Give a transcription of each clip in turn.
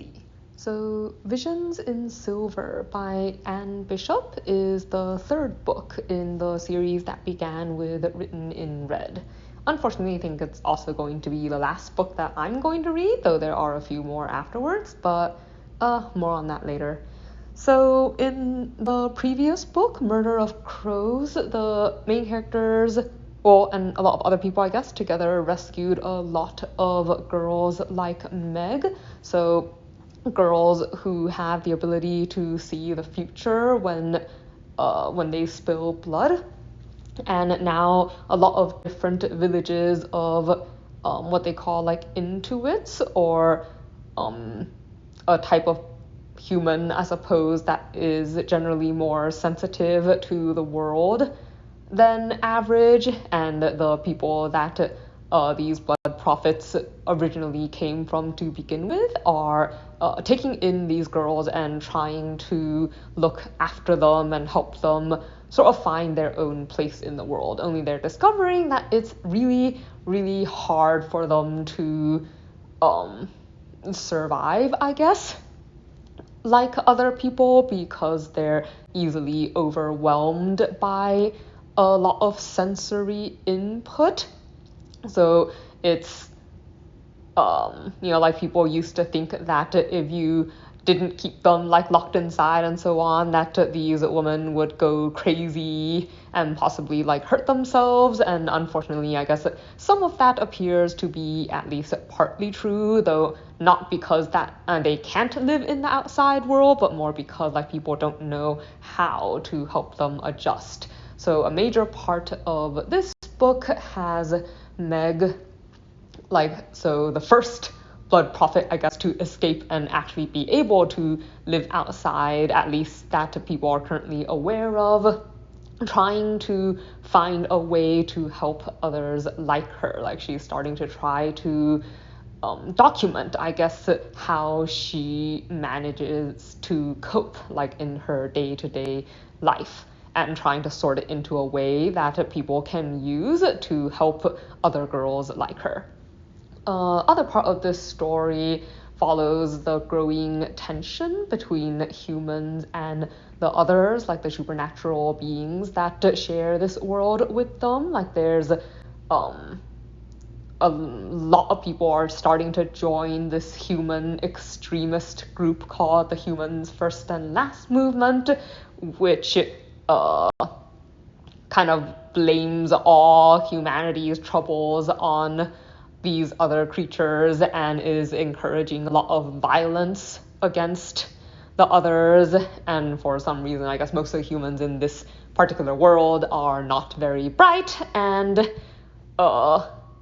see. So Visions in Silver by Anne Bishop is the third book in the series that began with Written in Red. Unfortunately, I think it's also going to be the last book that I'm going to read, though there are a few more afterwards, but more on that later. So in the previous book, Murder of Crows, the main characters, well, and a lot of other people, I guess, together rescued a lot of girls like Meg. So girls who have the ability to see the future when they spill blood. And now a lot of different villages of what they call like intuits, or a type of human, I suppose, that is generally more sensitive to the world than average, and the people that these blood prophets originally came from to begin with are taking in these girls and trying to look after them and help them sort of find their own place in the world. Only they're discovering that it's really, really hard for them to survive, I guess, like other people, because they're easily overwhelmed by a lot of sensory input. So it's like people used to think that if you didn't keep them like locked inside and so on, that these women would go crazy and possibly like hurt themselves. And unfortunately, I guess some of that appears to be at least partly true, though not because that they can't live in the outside world, but more because like people don't know how to help them adjust. So a major part of this book has Meg, so the first blood prophet, I guess, to escape and actually be able to live outside, at least that people are currently aware of, trying to find a way to help others like her. Like she's starting to try to document, I guess, how she manages to cope like in her day-to-day life, and trying to sort it into a way that people can use to help other girls like her. Other part of this story follows the growing tension between humans and the others, like the supernatural beings that share this world with them. Like there's a lot of people are starting to join this human extremist group called the Humans First and Last movement, which kind of blames all humanity's troubles on these other creatures and is encouraging a lot of violence against the others. And for some reason, I guess most of the humans in this particular world are not very bright and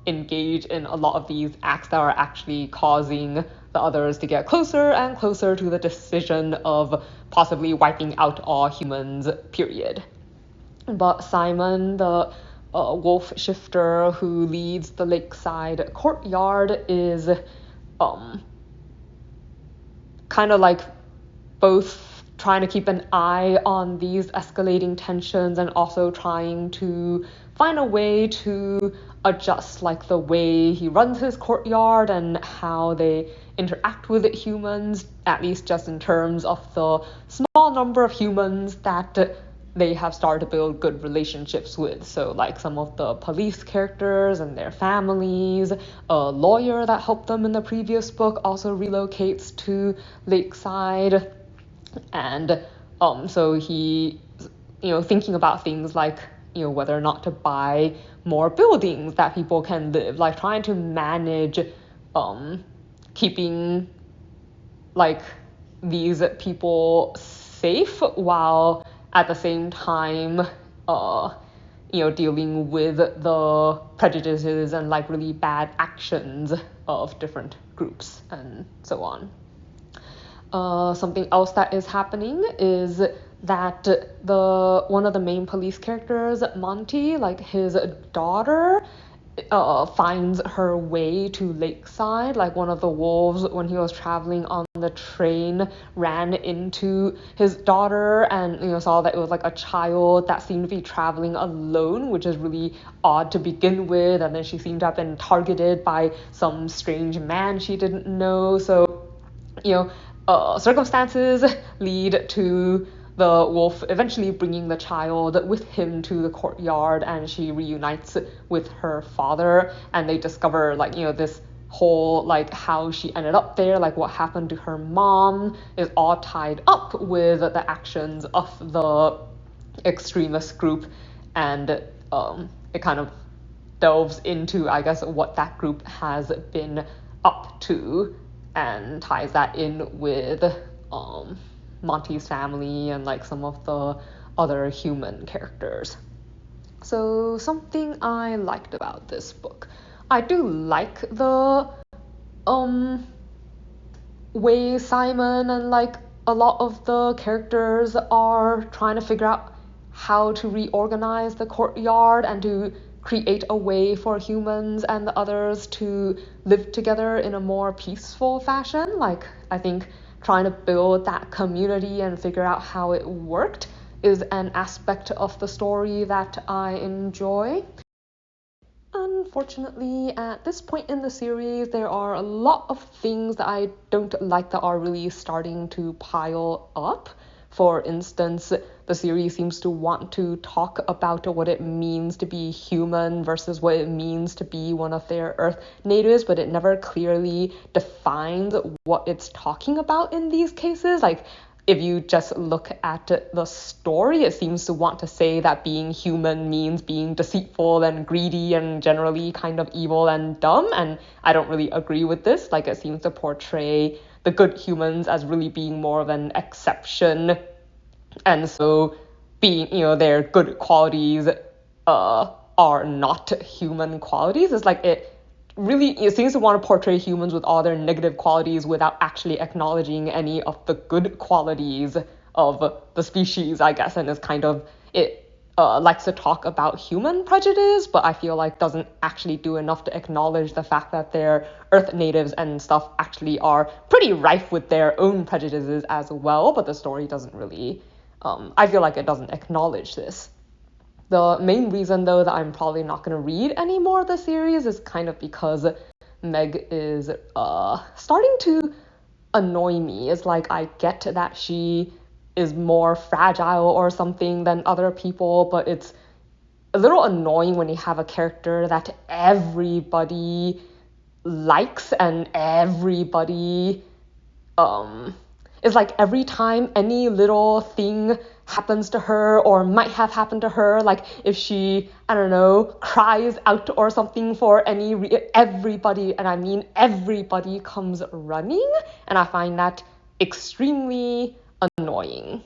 engage in a lot of these acts that are actually causing the others to get closer and closer to the decision of possibly wiping out all humans, period. But Simon, the wolf shifter who leads the lakeside courtyard, is kind of like both trying to keep an eye on these escalating tensions and also trying to find a way to adjust like the way he runs his courtyard and how they interact with humans, at least just in terms of the small number of humans that they have started to build good relationships with. So like some of the police characters and their families, a lawyer that helped them in the previous book also relocates to Lakeside. And so he, thinking about things like, whether or not to buy more buildings that people can live, like trying to manage keeping like these people safe while at the same time dealing with the prejudices and like really bad actions of different groups and so on. Something else that is happening is that one of the main police characters, Monty, like his daughter, finds her way to Lakeside. Like one of the wolves, when he was traveling on the train, ran into his daughter and saw that it was like a child that seemed to be traveling alone, which is really odd to begin with. And then she seemed to have been targeted by some strange man she didn't know. So circumstances lead to the wolf eventually bringing the child with him to the courtyard, and she reunites with her father, and they discover this whole how she ended up there, what happened to her mom, is all tied up with the actions of the extremist group, and it kind of delves into, I guess, what that group has been up to, and ties that in with Monty's family and some of the other human characters. So something I liked about this book, I do like the way Simon and a lot of the characters are trying to figure out how to reorganize the courtyard and to create a way for humans and the others to live together in a more peaceful fashion. I think trying to build that community and figure out how it worked is an aspect of the story that I enjoy. Unfortunately, at this point in the series, there are a lot of things that I don't like that are really starting to pile up. For instance, the series seems to want to talk about what it means to be human versus what it means to be one of their Earth natives, but it never clearly defines what it's talking about in these cases. If you just look at the story, it seems to want to say that being human means being deceitful and greedy and generally kind of evil and dumb, and I don't really agree with this. It seems to portray the good humans as really being more of an exception, and so being, their good qualities are not human qualities. It's it seems to want to portray humans with all their negative qualities without actually acknowledging any of the good qualities of the species, I guess, and is kind of, it likes to talk about human prejudice, but I feel doesn't actually do enough to acknowledge the fact that their Earth natives and stuff actually are pretty rife with their own prejudices as well, but the story doesn't really, I feel it doesn't acknowledge this. The main reason, though, that I'm probably not going to read any more of the series is kind of because Meg is starting to annoy me. It's I get that she is more fragile or something than other people, but it's a little annoying when you have a character that everybody likes and everybody it's every time any little thing happens to her or might have happened to her, if she, I don't know, cries out or something for everybody, and I mean everybody, comes running, and I find that extremely annoying.